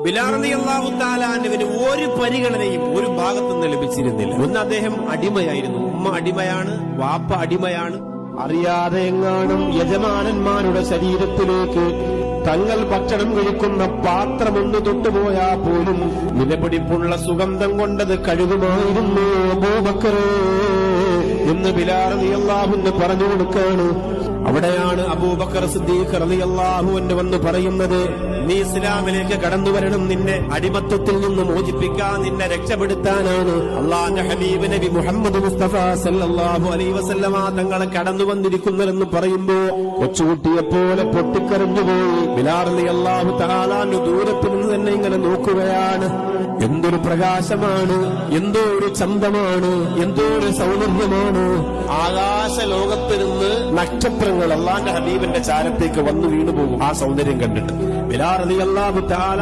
ബിലാൽ റളിയല്ലാഹു തആല അൻഹുവിന് ഒരു പരിഗണനയും ഒരു ഭാഗത്തുനിന്ന് ലഭിച്ചിരുന്നില്ല. ഒന്ന്, അദ്ദേഹം അടിമയായിരുന്നു. ഉമ്മ അടിമയാണ്, വാപ്പ അടിമയാണ്. അറിയാതെ എങ്ങാനും യജമാനന്മാരുടെ ശരീരത്തിലേക്ക് തങ്ങൾ ഭക്ഷണം കഴിക്കുന്ന പാത്രമൊന്ന് തൊട്ടുപോയാൽ പോലും വിലപിടിപ്പുള്ള സുഗന്ധം കൊണ്ടത് കഴുകുമായിരുന്നു അബൂബക്കറേ എന്ന് ബിലാൽ റളിയല്ലാഹു അൻഹു പറഞ്ഞു കൊടുക്കാണ്. അവിടെയാണ് അബൂബക്കർ സിദ്ദീഖ് റളിയല്ലാഹു അൻഹു വന്ന് പറയുന്നത്, നീ ഇസ്ലാമിലേക്ക് കടന്നു വരണം, നിന്നെ അടിമത്തത്തിൽ നിന്ന് മോചിപ്പിക്കാൻ, നിന്നെ രക്ഷപ്പെടുത്താനാണ് അള്ളാഹുവിന്റെ ഹബീബ് നബി മുഹമ്മദ് മുസ്തഫ സല്ലല്ലാഹു അലൈഹി വസല്ലമ തങ്ങളെ കടന്നു വന്നിരിക്കുന്നതെന്ന് പറയുമ്പോ കൊച്ചുകുട്ടിയെ പോലെ പൊട്ടിക്കരഞ്ഞുപോയി. ബിലാൽ റളിയല്ലാഹു തആല ദൂരത്ത് നിന്ന് തന്നെ ഇങ്ങനെ നോക്കുകയാണ്. എന്തൊരു പ്രകാശമാണ്, എന്തോ ഒരു ചന്തമാണ്, എന്തോ ഒരു സൗന്ദര്യമാണ്. ആകാശ ലോകത്ത് നിന്ന് നക്ഷത്രങ്ങൾ അള്ളാഹുവിന്റെ ഹബീബിന്റെ ചാരത്തേക്ക് വന്നു വീണുപോകും ആ സൗന്ദര്യം കണ്ടിട്ട്. ബിലാൽ റളിയല്ലാഹു തആല